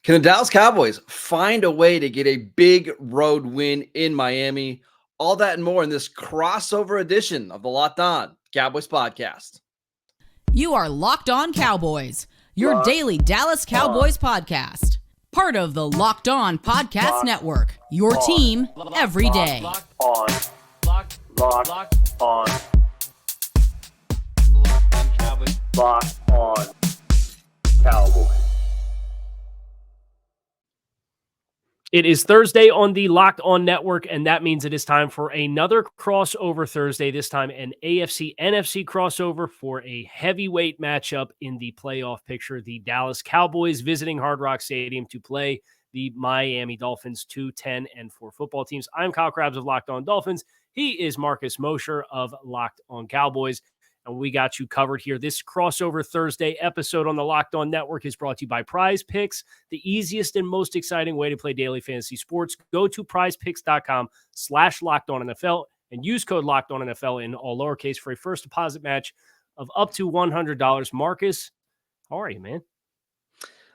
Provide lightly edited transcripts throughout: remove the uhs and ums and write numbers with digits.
Can the Dallas Cowboys find a way to get a big road win in Miami? All that and more in this crossover edition of the Locked On Cowboys Podcast. You are Locked On Cowboys, your daily Dallas Cowboys podcast. Part of the Locked On Podcast Network, your team every day. Locked On Cowboys. Locked On Cowboys. It is Thursday on the Locked On Network, and that means it is time for another crossover Thursday, this time an AFC-NFC crossover for a heavyweight matchup in the playoff picture. The Dallas Cowboys visiting Hard Rock Stadium to play the Miami Dolphins, 2-10-4 football teams. I'm Kyle Krabs of Locked On Dolphins. He is Marcus Mosher of Locked On Cowboys. And we got you covered here. This crossover Thursday episode on the Locked On Network is brought to you by PrizePicks, the easiest and most exciting way to play daily fantasy sports. Go to prizepicks.com/LockedOnNFL and use code LockedOnNFL in all lowercase for a first deposit match of up to $100. Marcus, how are you, man?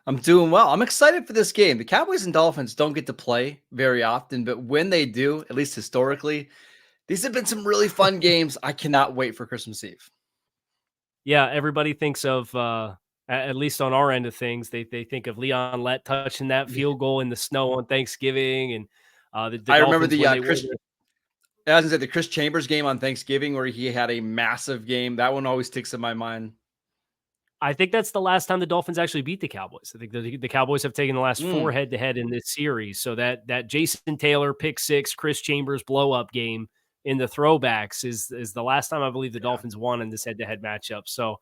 I'm doing well. I'm excited for this game. The Cowboys and Dolphins don't get to play very often, but when they do, at least historically, these have been some really fun games. I cannot wait for Christmas Eve. Yeah, everybody thinks of, at least on our end of things, they think of Leon Lett touching that field goal in the snow on Thanksgiving. And I remember the Chris Chambers game on Thanksgiving where he had a massive game. That one always sticks in my mind. I think that's the last time the Dolphins actually beat the Cowboys. I think the Cowboys have taken the last four head-to-head in this series. So that Jason Taylor pick six, Chris Chambers blow-up game in the throwbacks is the last time I believe the Dolphins won in this head-to-head matchup. So,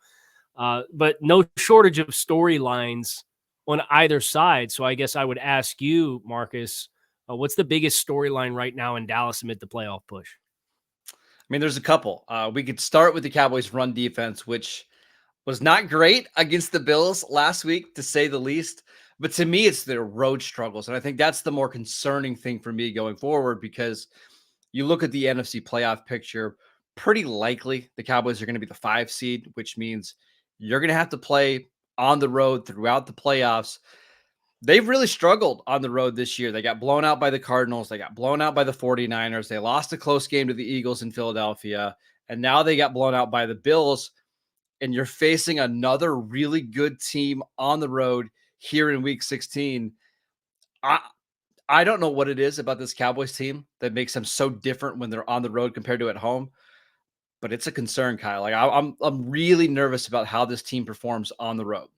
but no shortage of storylines on either side. So I guess I would ask you, Marcus, what's the biggest storyline right now in Dallas amid the playoff push? I mean, there's a couple. We could start with the Cowboys' run defense, which was not great against the Bills last week, to say the least. But to me, it's their road struggles. And I think that's the more concerning thing for me going forward, because you look at the NFC playoff picture, pretty likely the Cowboys are going to be the 5 seed, which means you're going to have to play on the road throughout the playoffs. They've really struggled on the road this year. They got blown out by the Cardinals. They got blown out by the 49ers. They lost a close game to the Eagles in Philadelphia. And now they got blown out by the Bills. And you're facing another really good team on the road here in Week 16. I don't know what it is about this Cowboys team that makes them so different when they're on the road compared to at home, but it's a concern, Kyle. Like I'm really nervous about how this team performs on the road.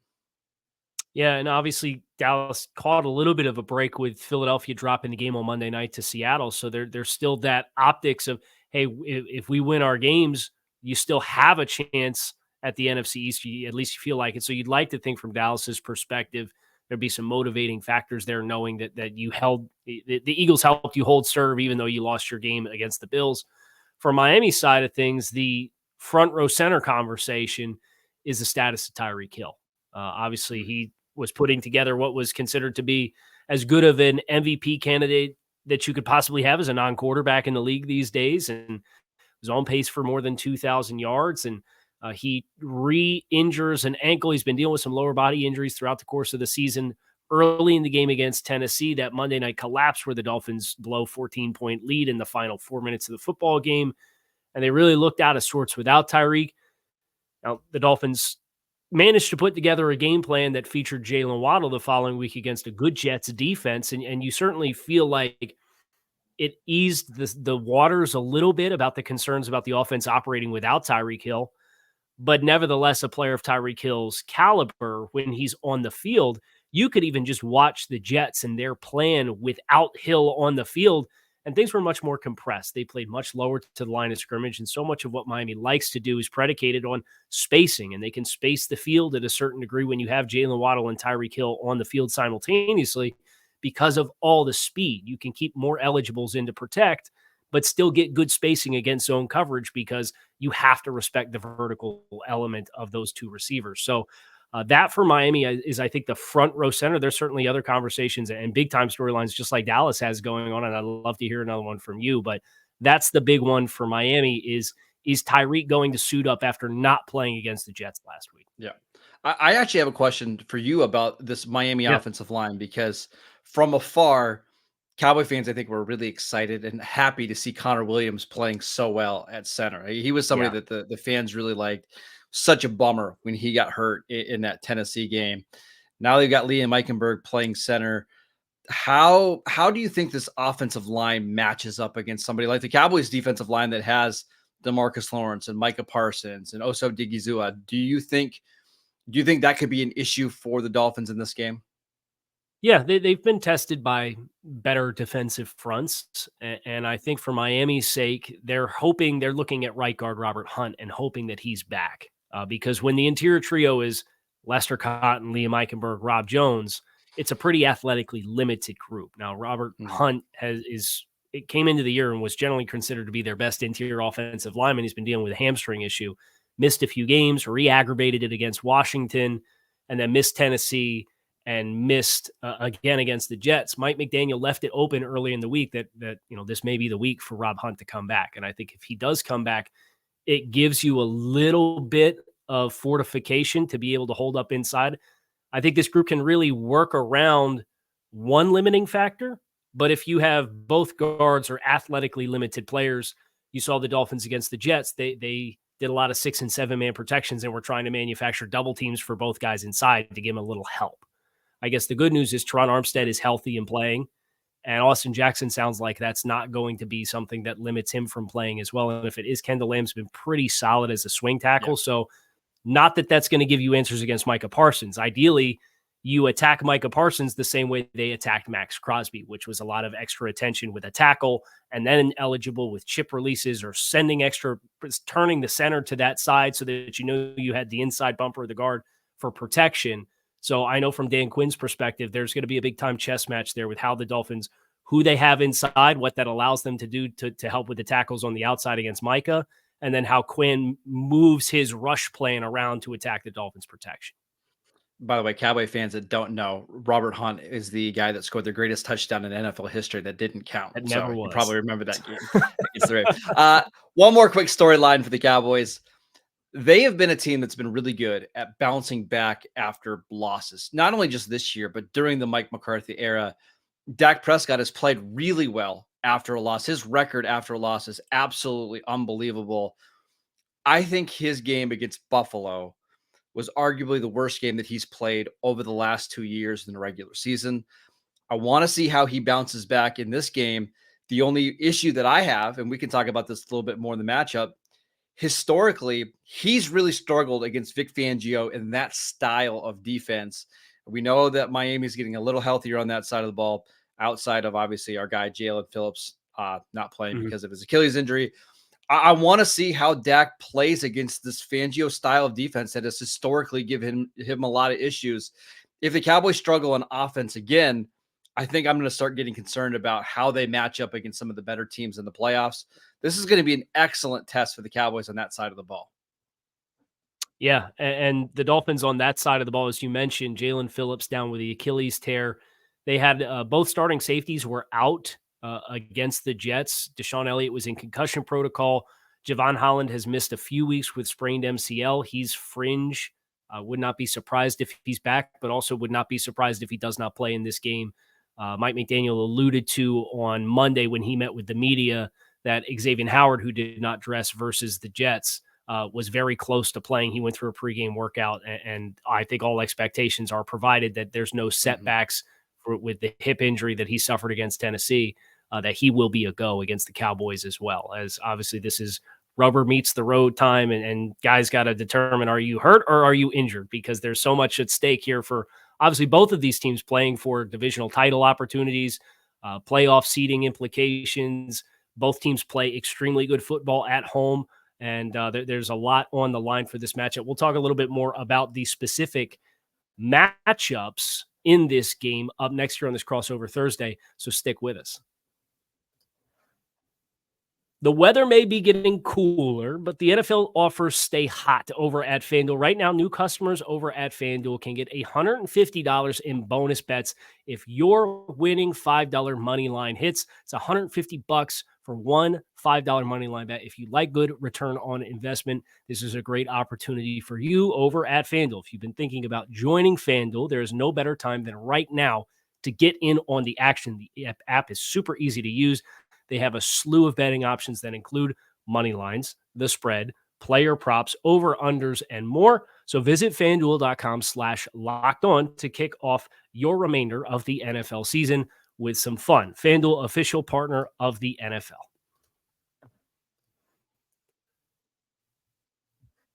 Yeah, and obviously Dallas caught a little bit of a break with Philadelphia dropping the game on Monday night to Seattle, so there's still that optics of, hey, if we win our games, you still have a chance at the NFC East. At least you feel like it. So you'd like to think from Dallas's perspective, there'd be some motivating factors there, knowing that you held the Eagles helped you hold serve, even though you lost your game against the Bills. For Miami's side of things, the front row center conversation is the status of Tyreek Hill. Obviously, he was putting together what was considered to be as good of an MVP candidate that you could possibly have as a non-quarterback in the league these days, and was on pace for more than 2,000 yards. And he re-injures an ankle. He's been dealing with some lower body injuries throughout the course of the season. Early in the game against Tennessee, that Monday night collapse where the Dolphins blow 14-point lead in the final 4 minutes of the football game, and they really looked out of sorts without Tyreek. Now, the Dolphins managed to put together a game plan that featured Jalen Waddle the following week against a good Jets defense, and you certainly feel like it eased the waters a little bit about the concerns about the offense operating without Tyreek Hill. But nevertheless, a player of Tyreek Hill's caliber, when he's on the field, you could even just watch the Jets and their plan without Hill on the field, and things were much more compressed. They played much lower to the line of scrimmage, and so much of what Miami likes to do is predicated on spacing, and they can space the field at a certain degree when you have Jalen Waddle and Tyreek Hill on the field simultaneously because of all the speed. You can keep more eligibles in to protect, but still get good spacing against zone coverage because you have to respect the vertical element of those two receivers. So that for Miami is, I think, the front row center. There's certainly other conversations and big time storylines just like Dallas has going on, and I'd love to hear another one from you. But that's the big one for Miami is Tyreek going to suit up after not playing against the Jets last week? Yeah. I actually have a question for you about this Miami Yeah. offensive line, because from afar, Cowboy fans, I think, were really excited and happy to see Connor Williams playing so well at center. He was somebody Yeah. that the fans really liked. Such a bummer when he got hurt in that Tennessee game. Now they've got Liam Eichenberg playing center. How do you think this offensive line matches up against somebody like the Cowboys defensive line that has DeMarcus Lawrence and Micah Parsons and Oso Digizua? Do you think that could be an issue for the Dolphins in this game? Yeah, they've been tested by better defensive fronts. And I think for Miami's sake, they're looking at right guard Robert Hunt and hoping that he's back. Because when the interior trio is Lester Cotton, Liam Eichenberg, Rob Jones, it's a pretty athletically limited group. Now, Robert Hunt it came into the year and was generally considered to be their best interior offensive lineman. He's been dealing with a hamstring issue, missed a few games, re-aggravated it against Washington, and then missed Tennessee and missed again against the Jets. Mike McDaniel left it open early in the week that this may be the week for Rob Hunt to come back. And I think if he does come back, it gives you a little bit of fortification to be able to hold up inside. I think this group can really work around one limiting factor. But if you have both guards or athletically limited players, you saw the Dolphins against the Jets. They did a lot of 6 and 7 man protections and were trying to manufacture double teams for both guys inside to give them a little help. I guess the good news is Teron Armstead is healthy and playing, and Austin Jackson sounds like that's not going to be something that limits him from playing as well. And if it is, Kendall Lamb's been pretty solid as a swing tackle. Yeah. So not that that's going to give you answers against Micah Parsons. Ideally, you attack Micah Parsons the same way they attacked Max Crosby, which was a lot of extra attention with a tackle and then eligible with chip releases or turning the center to that side so that you had the inside bumper of the guard for protection. So I know from Dan Quinn's perspective, there's going to be a big-time chess match there with how the Dolphins, who they have inside, what that allows them to do to help with the tackles on the outside against Micah, and then how Quinn moves his rush plan around to attack the Dolphins' protection. By the way, Cowboy fans that don't know, Robert Hunt is the guy that scored the greatest touchdown in NFL history that didn't count. That never was. You probably remember that game. One more quick storyline for the Cowboys. They have been a team that's been really good at bouncing back after losses, not only just this year, but during the Mike McCarthy era. Dak Prescott has played really well after a loss. His record after a loss is absolutely unbelievable. I think his game against Buffalo was arguably the worst game that he's played over the last 2 years in the regular season. I want to see how he bounces back in this game. The only issue that I have, and we can talk about this a little bit more in the matchup, historically, he's really struggled against Vic Fangio in that style of defense. We know that Miami's getting a little healthier on that side of the ball, outside of obviously our guy Jalen Phillips not playing because of his Achilles injury. I want to see how Dak plays against this Fangio style of defense that has historically given him a lot of issues. If the Cowboys struggle on offense again, I think I'm going to start getting concerned about how they match up against some of the better teams in the playoffs. This is going to be an excellent test for the Cowboys on that side of the ball. Yeah, and the Dolphins on that side of the ball, as you mentioned, Jalen Phillips down with the Achilles tear. They had both starting safeties were out against the Jets. Deshaun Elliott was in concussion protocol. Javon Holland has missed a few weeks with sprained MCL. He's fringe. Would not be surprised if he's back, but also would not be surprised if he does not play in this game. Mike McDaniel alluded to on Monday when he met with the media that Xavier Howard, who did not dress versus the Jets, was very close to playing. He went through a pregame workout, and I think all expectations are provided that there's no setbacks with the hip injury that he suffered against Tennessee, that he will be a go against the Cowboys as well. As obviously this is rubber meets the road time, and guys got to determine, are you hurt or are you injured? Because there's so much at stake here for obviously both of these teams playing for divisional title opportunities, playoff seeding implications. Both teams play extremely good football at home, and there's a lot on the line for this matchup. We'll talk a little bit more about the specific matchups in this game up next year on this Crossover Thursday, so stick with us. The weather may be getting cooler, but the NFL offers stay hot over at FanDuel. Right now, new customers over at FanDuel can get $150 in bonus bets if your winning $5 money line hits. It's $150 for one $5 money line bet. If you like good return on investment, this is a great opportunity for you over at FanDuel. If you've been thinking about joining FanDuel, there is no better time than right now to get in on the action. The app is super easy to use. They have a slew of betting options that include money lines, the spread, player props, over-unders, and more. So visit FanDuel.com/lockedon to kick off your remainder of the NFL season with some fun. FanDuel, official partner of the NFL.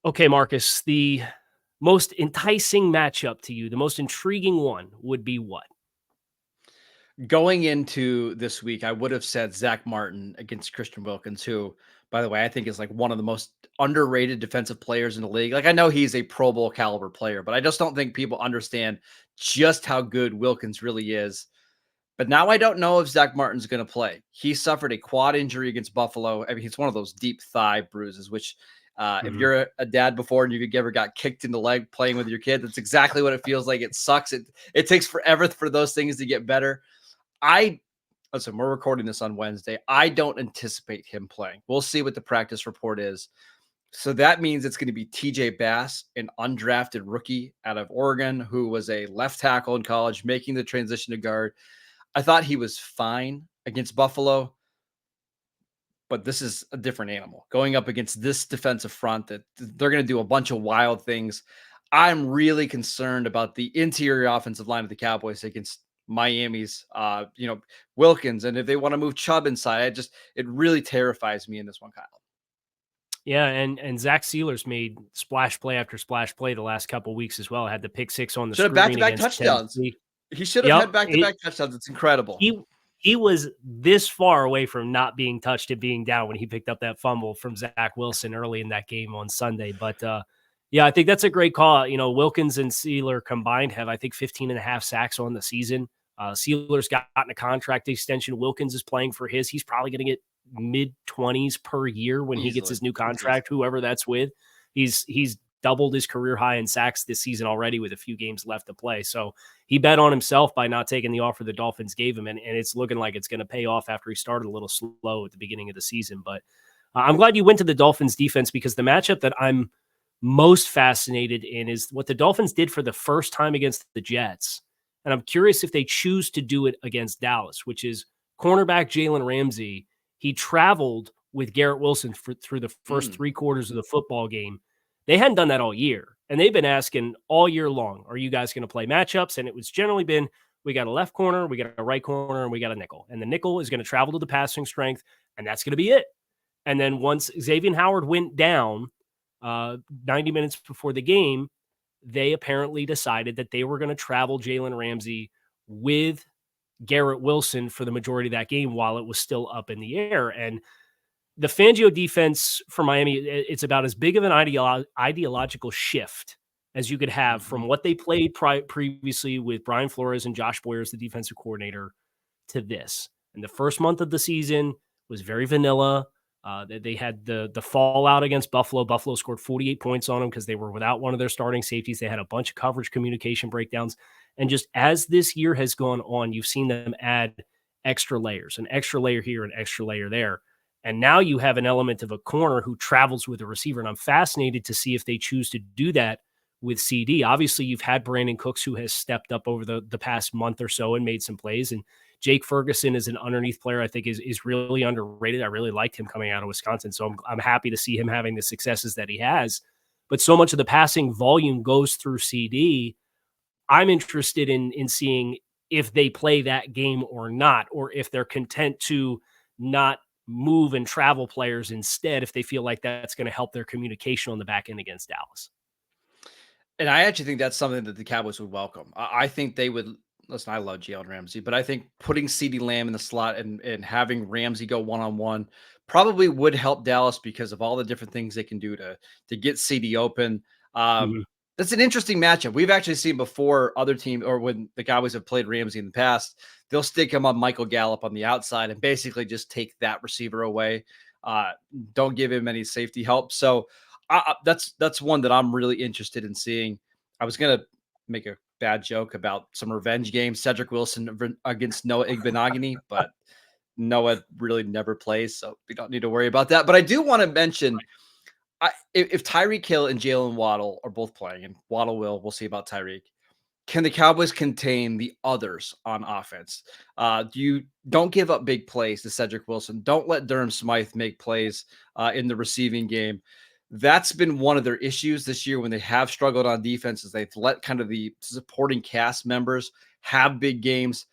Okay, Marcus, the most enticing matchup to you, the most intriguing one would be what? Going into this week, I would have said Zach Martin against Christian Wilkins, who, by the way, I think is like one of the most underrated defensive players in the league. Like, I know he's a Pro Bowl caliber player, but I just don't think people understand just how good Wilkins really is. But now I don't know if Zach Martin's going to play. He suffered a quad injury against Buffalo. I mean, it's one of those deep thigh bruises, which if you're a dad before and you ever got kicked in the leg playing with your kid, that's exactly what it feels like. It sucks. It takes forever for those things to get better. Listen, we're recording this on Wednesday. I don't anticipate him playing. We'll see what the practice report is. So that means it's going to be TJ Bass, an undrafted rookie out of Oregon, who was a left tackle in college, making the transition to guard. I thought he was fine against Buffalo, but this is a different animal. Going up against this defensive front, that they're going to do a bunch of wild things. I'm really concerned about the interior offensive line of the Cowboys against Miami's, Wilkins. And if they want to move Chubb inside, it really terrifies me in this one, Kyle. Yeah, and Zach Sealer's made splash play after splash play the last couple of weeks as well. Had the pick six on the screen. Should have back-to-back touchdowns. Tennessee. He should have had back-to-back touchdowns. It's incredible. He was this far away from not being touched and being down when he picked up that fumble from Zach Wilson early in that game on Sunday. But I think that's a great call. Wilkins and Sealer combined have, I think, 15 and a half sacks on the season. Sealer's gotten a contract extension. Wilkins is playing for his. He's probably going to get mid-20s per year when he gets his new contract, whoever that's with. He's doubled his career high in sacks this season already with a few games left to play. So he bet on himself by not taking the offer the Dolphins gave him, and it's looking like it's going to pay off after he started a little slow at the beginning of the season. But I'm glad you went to the Dolphins defense, because the matchup that I'm most fascinated in is what the Dolphins did for the first time against the Jets. And I'm curious if they choose to do it against Dallas, which is cornerback Jalen Ramsey. He traveled with Garrett Wilson through the first 3 quarters of the football game. They hadn't done that all year. And they've been asking all year long, are you guys going to play matchups? And it was generally been, we got a left corner, we got a right corner, and we got a nickel. And the nickel is going to travel to the passing strength, and that's going to be it. And then once Xavier Howard went down 90 minutes before the game, they apparently decided that they were going to travel Jalen Ramsey with Garrett Wilson for the majority of that game while it was still up in the air. And the Fangio defense for Miami, it's about as big of an ideological shift as you could have from what they played previously with Brian Flores and Josh Boyer as the defensive coordinator to this. And the first month of the season was very vanilla. They had the fallout against Buffalo. Buffalo scored 48 points on them because they were without one of their starting safeties. They had a bunch of coverage communication breakdowns. And just as this year has gone on, you've seen them add extra layers, an extra layer here, an extra layer there. And now you have an element of a corner who travels with a receiver. And I'm fascinated to see if they choose to do that with CD. Obviously, you've had Brandon Cooks, who has stepped up over the past month or so and made some plays. And Jake Ferguson is an underneath player I think is really underrated. I really liked him coming out of Wisconsin. So I'm happy to see him having the successes that he has. But so much of the passing volume goes through CD. I'm interested in seeing if they play that game or not, or if they're content to not move and travel players instead, if they feel like that's going to help their communication on the back end against Dallas. And I actually think that's something that the Cowboys would welcome. I think they would. Listen, I love Jalen Ramsey, but I think putting CeeDee Lamb in the slot and having Ramsey go one-on-one probably would help Dallas because of all the different things they can do to get CeeDee open. That's an interesting matchup. We've actually seen before other teams, or when the Cowboys have played Ramsey in the past, they'll stick him on Michael Gallup on the outside and basically just take that receiver away. Don't give him any safety help. So that's one that I'm really interested in seeing. I was going to make a bad joke about some revenge games, Cedric Wilson against Noah Igbenogany, but Noah really never plays, so we don't need to worry about that. But I do want to mention, if Tyreek Hill and Jalen Waddle are both playing, and Waddle we'll see about Tyreek, can the Cowboys contain the others on offense? Don't give up big plays to Cedric Wilson. Don't let Durham Smythe make plays in the receiving game. That's been one of their issues this year when they have struggled on defense, is they've let kind of the supporting cast members have big games.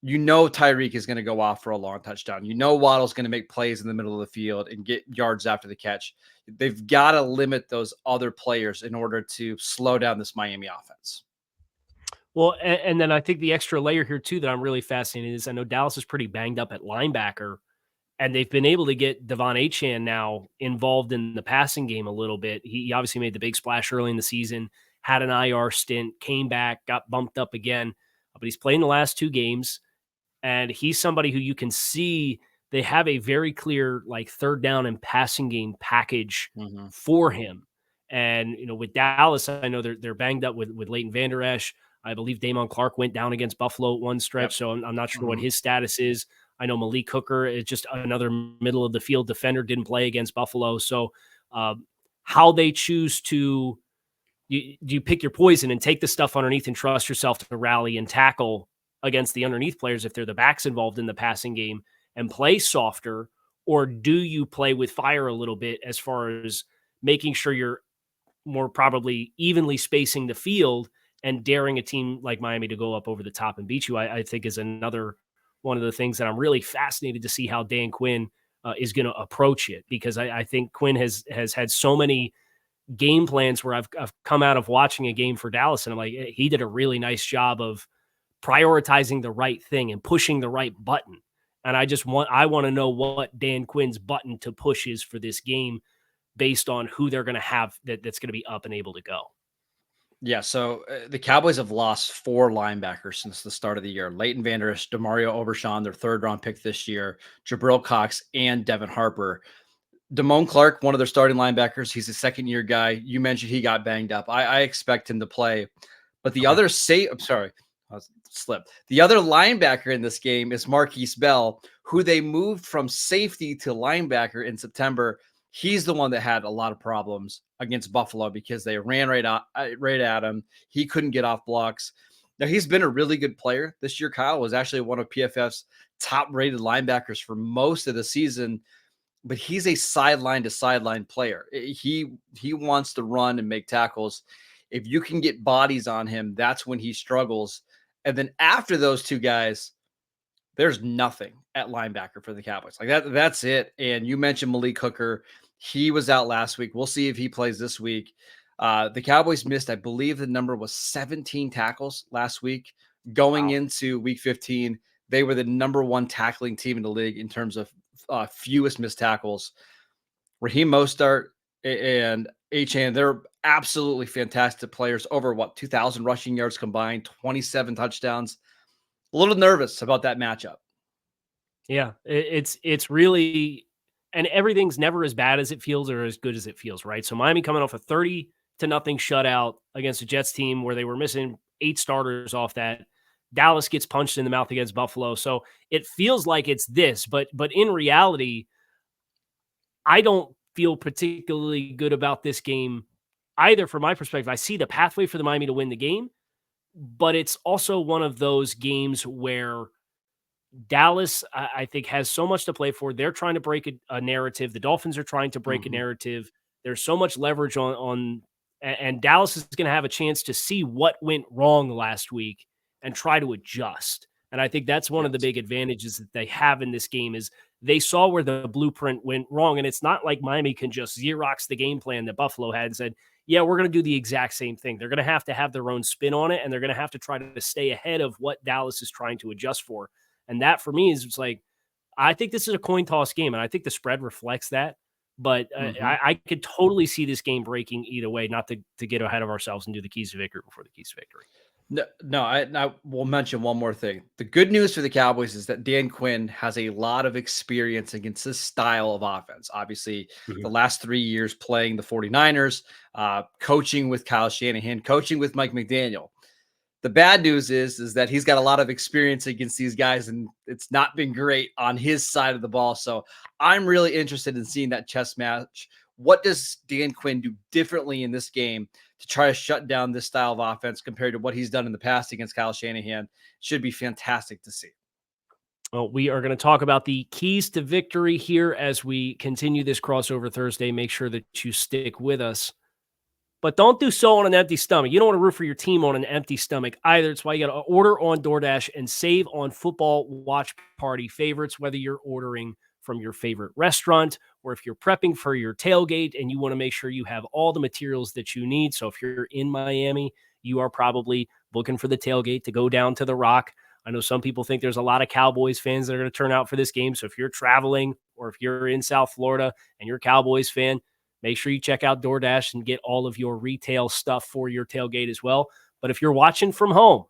Tyreek is going to go off for a long touchdown. Waddle's going to make plays in the middle of the field and get yards after the catch. They've got to limit those other players in order to slow down this Miami offense. Well, and then I think the extra layer here too that I'm really fascinated is I know Dallas is pretty banged up at linebacker, and they've been able to get Devon Achane now involved in the passing game a little bit. He obviously made the big splash early in the season, had an IR stint, came back, got bumped up again, but he's played in the last 2 games, and he's somebody who you can see they have a very clear like third down and passing game package for him. And with Dallas, I know they're banged up with Leighton Vander Esch. I believe Damon Clark went down against Buffalo at one stretch, so I'm not sure what his status is. I know Malik Hooker is just another middle of the field defender, didn't play against Buffalo. So how they choose to you pick your poison and take the stuff underneath and trust yourself to rally and tackle against the underneath players if they're the backs involved in the passing game and play softer, or do you play with fire a little bit as far as making sure you're more probably evenly spacing the field and daring a team like Miami to go up over the top and beat you, I think is another one of the things that I'm really fascinated to see how Dan Quinn is going to approach it, because I think Quinn has had so many game plans where I've come out of watching a game for Dallas and I'm like, he did a really nice job of prioritizing the right thing and pushing the right button. And I want to know what Dan Quinn's button to push is for this game based on who they're going to have that's going to be up and able to go. Yeah, so the Cowboys have lost 4 linebackers since the start of the year. Leighton Vander Esch, Demario Obershon, their 3rd-round pick this year, Jabril Cox, and Devin Harper. Damone Clark, one of their starting linebackers, he's a second-year guy. You mentioned he got banged up. I expect him to play. But the other The other linebacker in this game is Marquise Bell, who they moved from safety to linebacker in September. He's the one that had a lot of problems against Buffalo because they ran right at him. He couldn't get off blocks. Now, he's been a really good player this year. Kyle was actually one of PFF's top-rated linebackers for most of the season, but he's a sideline-to-sideline player. He wants to run and make tackles. If you can get bodies on him, that's when he struggles. And then after those 2 guys, there's nothing at linebacker for the Cowboys. Like that's it. And you mentioned Malik Hooker. He was out last week. We'll see if he plays this week. The Cowboys missed, I believe the number was 17 tackles last week. Going into week 15, they were the number 1 tackling team in the league in terms of fewest missed tackles. Raheem Mostert and Achane, they're absolutely fantastic players. Over 2,000 rushing yards combined, 27 touchdowns. A little nervous about that matchup. Yeah, it's really, and everything's never as bad as it feels or as good as it feels, right? So Miami coming off a 30-0 shutout against a Jets team where they were missing 8 starters off that. Dallas gets punched in the mouth against Buffalo. So it feels like it's this, but in reality, I don't feel particularly good about this game either. From my perspective, I see the pathway for the Miami to win the game, but it's also one of those games where Dallas, I think, has so much to play for. They're trying to break a narrative. The Dolphins are trying to break a narrative. There's so much leverage on and Dallas is going to have a chance to see what went wrong last week and try to adjust. And I think that's one of the big advantages that they have in this game is they saw where the blueprint went wrong. And it's not like Miami can just Xerox the game plan that Buffalo had and said, yeah, we're going to do the exact same thing. They're going to have their own spin on it, and they're going to have to try to stay ahead of what Dallas is trying to adjust for. And that for me is just like, I think this is a coin toss game, and I think the spread reflects that. But I could totally see this game breaking either way, not to get ahead of ourselves and do the keys to victory before the keys to victory. No, I will mention one more thing. The good news for the Cowboys is that Dan Quinn has a lot of experience against this style of offense. Obviously, the last 3 years playing the 49ers, coaching with Kyle Shanahan, coaching with Mike McDaniel. The bad news is that he's got a lot of experience against these guys, and it's not been great on his side of the ball. So I'm really interested in seeing that chess match. What does Dan Quinn do differently in this game to try to shut down this style of offense compared to what he's done in the past against Kyle Shanahan? Should be fantastic to see. Well, we are going to talk about the keys to victory here as we continue this crossover Thursday. Make sure that you stick with us. But don't do so on an empty stomach. You don't want to root for your team on an empty stomach either. It's why you got to order on DoorDash and save on football watch party favorites, whether you're ordering from your favorite restaurant or if you're prepping for your tailgate and you want to make sure you have all the materials that you need. So if you're in Miami, you are probably looking for the tailgate to go down to the Rock. I know some people think there's a lot of Cowboys fans that are going to turn out for this game. So if you're traveling or if you're in South Florida and you're a Cowboys fan, make sure you check out DoorDash and get all of your retail stuff for your tailgate as well. But if you're watching from home,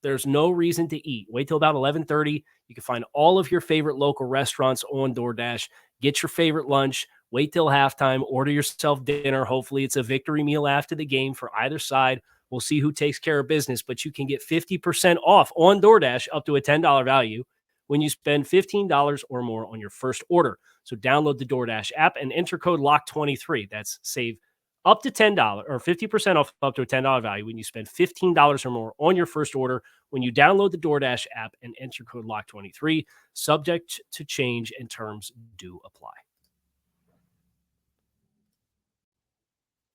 there's no reason to eat. Wait till about 11:30. You can find all of your favorite local restaurants on DoorDash. Get your favorite lunch. Wait till halftime. Order yourself dinner. Hopefully it's a victory meal after the game for either side. We'll see who takes care of business. But you can get 50% off on DoorDash up to a $10 value when you spend $15 or more on your first order. So download the DoorDash app and enter code LOCK23. That's save up to $10 or 50% off up to a $10 value when you spend $15 or more on your first order when you download the DoorDash app and enter code LOCK23. Subject to change and terms do apply.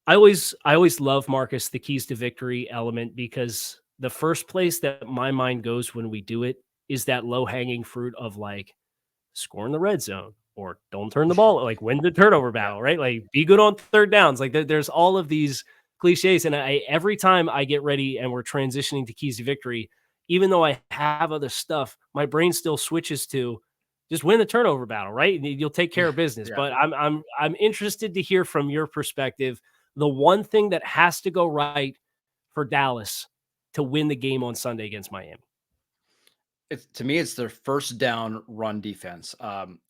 I always love, Marcus, the keys to victory element, because the first place that my mind goes when we do it is that low-hanging fruit of like score in the red zone or don't turn the ball, like win the turnover battle, right? Like be good on third downs. Like there's all of these cliches. And every time I get ready and we're transitioning to keys to victory, even though I have other stuff, my brain still switches to just win the turnover battle, right? You'll take care of business. Yeah. But I'm interested to hear from your perspective, the one thing that has to go right for Dallas to win the game on Sunday against Miami. To me, it's their first down run defense.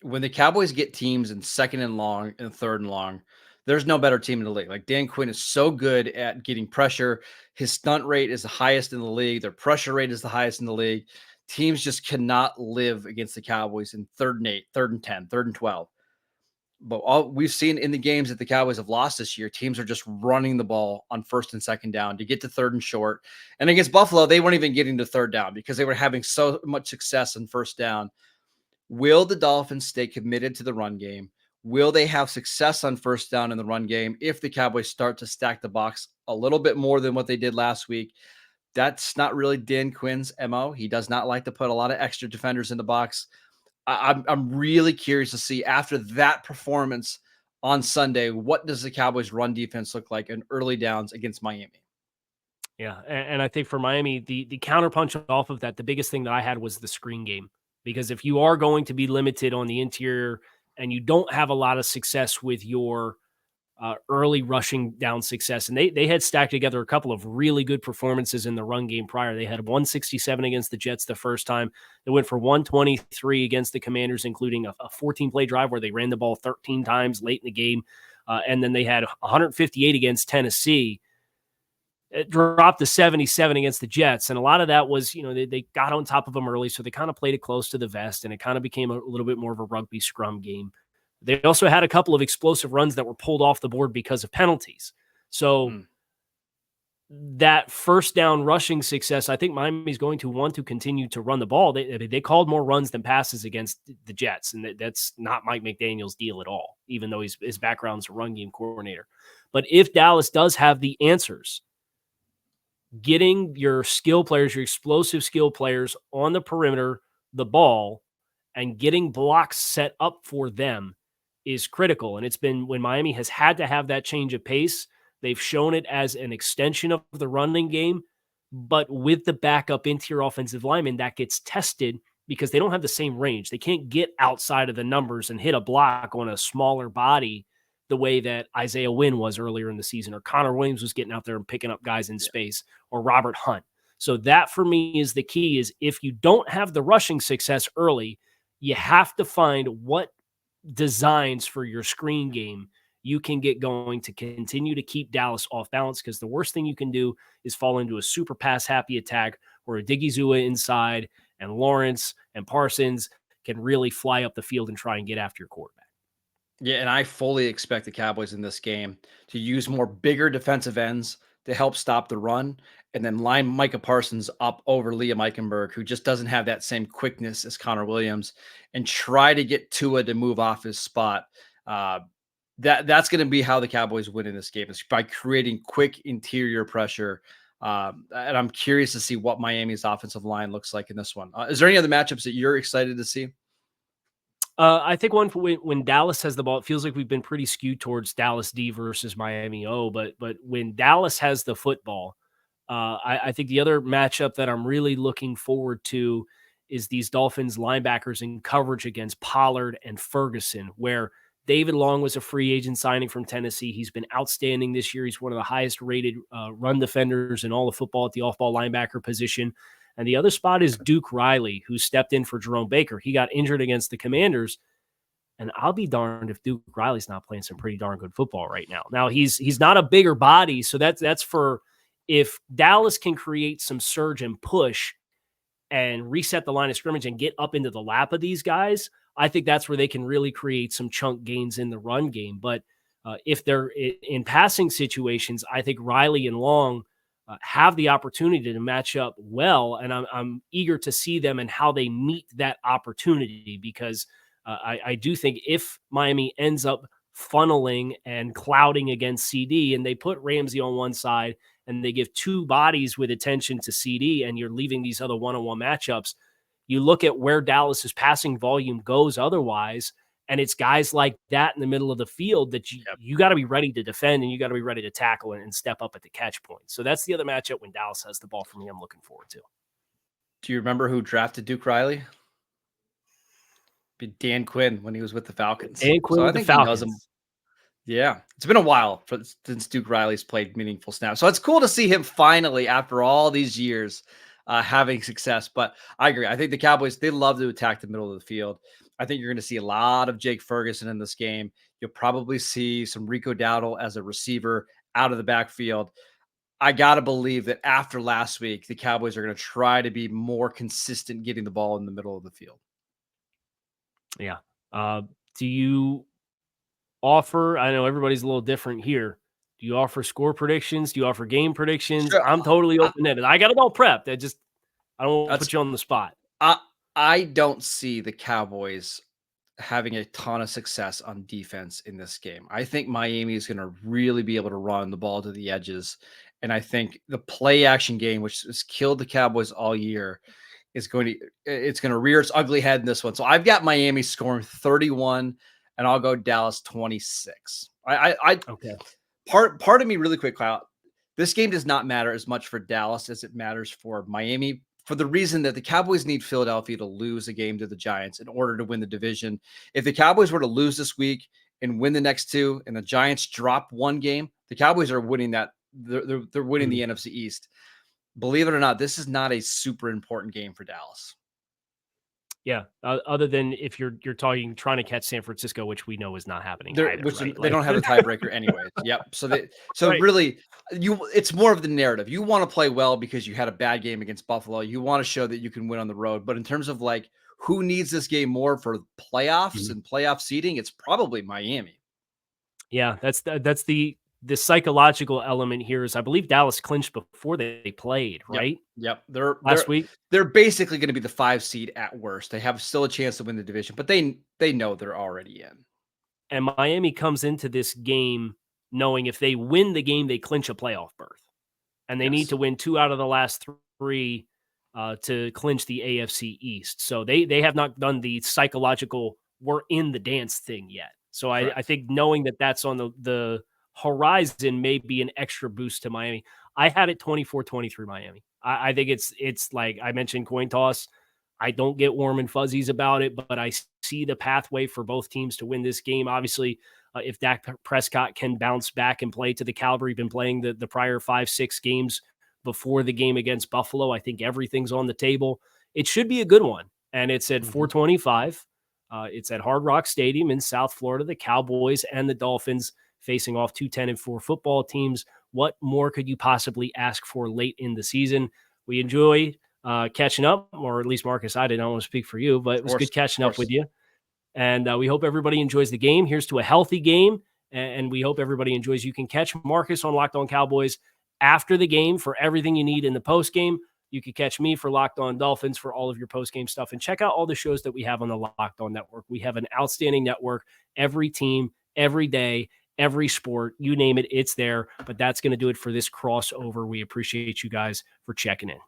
When the Cowboys get teams in second and long and third and long, there's no better team in the league. Like Dan Quinn is so good at getting pressure. His stunt rate is the highest in the league. Their pressure rate is the highest in the league. Teams just cannot live against the Cowboys in 3rd and 8, 3rd and 10, 3rd and 12. But all we've seen in the games that the Cowboys have lost this year, teams are just running the ball on 1st and 2nd down to get to 3rd and short. And against Buffalo, they weren't even getting to 3rd down because they were having so much success on 1st down. Will the Dolphins stay committed to the run game? Will they have success on 1st down in the run game if the Cowboys start to stack the box a little bit more than what they did last week? That's not really Dan Quinn's MO. He does not like to put a lot of extra defenders in the box. I'm really curious to see after that performance on Sunday, what does the Cowboys run defense look like in early downs against Miami? Yeah. And I think for Miami, the counterpunch off of that, the biggest thing that I had was the screen game, because if you are going to be limited on the interior and you don't have a lot of success with your early rushing down success, and they had stacked together a couple of really good performances in the run game prior. They had 167 against the Jets the first time. They went for 123 against the Commanders, including a 14-play drive where they ran the ball 13 times late in the game. And then they had 158 against Tennessee. It dropped to 77 against the Jets. And a lot of that was, they got on top of them early, so they kind of played it close to the vest, and it kind of became a little bit more of a rugby scrum game. They also had a couple of explosive runs that were pulled off the board because of penalties. So that first down rushing success, I think Miami's going to want to continue to run the ball. They called more runs than passes against the Jets, and that's not Mike McDaniel's deal at all, even though his background's a run game coordinator. But if Dallas does have the answers, getting your skill players, your explosive skill players on the perimeter, the ball, and getting blocks set up for them is critical. And it's been when Miami has had to have that change of pace, they've shown it as an extension of the running game, but with the backup interior offensive lineman, that gets tested because they don't have the same range. They can't get outside of the numbers and hit a block on a smaller body the way that Isaiah Wynn was earlier in the season, or Connor Williams was getting out there and picking up guys in space, or Robert Hunt. So that for me is the key, is if you don't have the rushing success early, you have to find what designs for your screen game you can get going to continue to keep Dallas off balance, because the worst thing you can do is fall into a super pass happy attack where a Diggy inside and Lawrence and Parsons can really fly up the field and try and get after your quarterback. Yeah, and I fully expect the Cowboys in this game to use more bigger defensive ends to help stop the run, and then line Micah Parsons up over Liam Eichenberg, who just doesn't have that same quickness as Connor Williams, and try to get Tua to move off his spot. That's going to be how the Cowboys win in this game, is by creating quick interior pressure. And I'm curious to see what Miami's offensive line looks like in this one. Is there any other matchups that you're excited to see? I think one when Dallas has the ball, it feels like we've been pretty skewed towards Dallas D versus Miami O. But when Dallas has the football, I think the other matchup that I'm really looking forward to is these Dolphins linebackers in coverage against Pollard and Ferguson, where David Long was a free agent signing from Tennessee. He's been outstanding this year. He's one of the highest rated run defenders in all of football at the off-ball linebacker position. And the other spot is Duke Riley, who stepped in for Jerome Baker. He got injured against the Commanders, and I'll be darned if Duke Riley's not playing some pretty darn good football right now. Now, he's not a bigger body, so that's for if Dallas can create some surge and push and reset the line of scrimmage and get up into the lap of these guys, I think that's where they can really create some chunk gains in the run game. But if they're in passing situations, I think Riley and Long have the opportunity to match up well, and I'm eager to see them and how they meet that opportunity, because I do think if Miami ends up funneling and clouding against CD, and they put Ramsey on one side and they give two bodies with attention to CD, and you're leaving these other one-on-one matchups, you look at where Dallas's passing volume goes otherwise, and it's guys like that in the middle of the field that you got to be ready to defend, and you got to be ready to tackle and step up at the catch point. So that's the other matchup when Dallas has the ball for me I'm looking forward to. Do you remember who drafted Duke Riley? Be Dan Quinn when he was with the Falcons. Dan Quinn with the Falcons. Yeah, it's been a while since Duke Riley's played meaningful snaps. So it's cool to see him finally, after all these years, having success. But I agree. I think the Cowboys, they love to attack the middle of the field. I think you're going to see a lot of Jake Ferguson in this game. You'll probably see some Rico Dowdle as a receiver out of the backfield. I got to believe that after last week, the Cowboys are going to try to be more consistent getting the ball in the middle of the field. Yeah. Do you offer, I know everybody's a little different here, do you offer score predictions? Do you offer game predictions? Sure. I'm totally open-ended. I got it all prepped. I don't want to put you on the spot. I don't see the Cowboys having a ton of success on defense in this game. I think Miami is going to really be able to run the ball to the edges. And I think the play action game, which has killed the Cowboys all year, it's going to rear its ugly head in this one. So I've got Miami scoring 31, and I'll go Dallas 26. Okay. Part of me, really quick, Kyle, this game does not matter as much for Dallas as it matters for Miami, for the reason that the Cowboys need Philadelphia to lose a game to the Giants in order to win the division. If the Cowboys were to lose this week and win the next two, and the Giants drop one game, the Cowboys are winning that. They're winning the NFC East. Believe it or not, this is not a super important game for Dallas. Yeah, other than if you're trying to catch San Francisco, which we know is not happening. They don't have a tiebreaker anyway. Yep. So right. Really, it's more of the narrative. You want to play well because you had a bad game against Buffalo. You want to show that you can win on the road. But in terms of like who needs this game more for playoffs and playoff seeding, it's probably Miami. Yeah, that's the psychological element here is I believe Dallas clinched before they played, right? Yep. Last week. They're basically going to be the 5 seed at worst. They have still a chance to win the division, but they know they're already in. And Miami comes into this game knowing if they win the game, they clinch a playoff berth. And they need to win 2 out of the last 3 to clinch the AFC East. So they have not done the psychological we're in the dance thing yet. So I think knowing that that's on the horizon may be an extra boost to Miami. I had it 24-23 Miami. I think it's like I mentioned, coin toss. I don't get warm and fuzzies about it, but I see the pathway for both teams to win this game. Obviously, if Dak Prescott can bounce back and play to the caliber he's been playing the prior 5-6 games before the game against Buffalo, I think everything's on the table. It should be a good one, and it's at 425. It's at Hard Rock Stadium in South Florida. The Cowboys and the Dolphins facing off 2 10-4 football teams. What more could you possibly ask for late in the season? We enjoyed catching up, or at least Marcus, I didn't want to speak for you, but it was good catching up with you. And we hope everybody enjoys the game. Here's to a healthy game, and we hope everybody enjoys. You can catch Marcus on Locked On Cowboys after the game for everything you need in the post game. You can catch me for Locked On Dolphins for all of your post-game stuff. And check out all the shows that we have on the Locked On Network. We have an outstanding network. Every team, every day, every sport, you name it, it's there. But that's going to do it for this crossover. We appreciate you guys for checking in.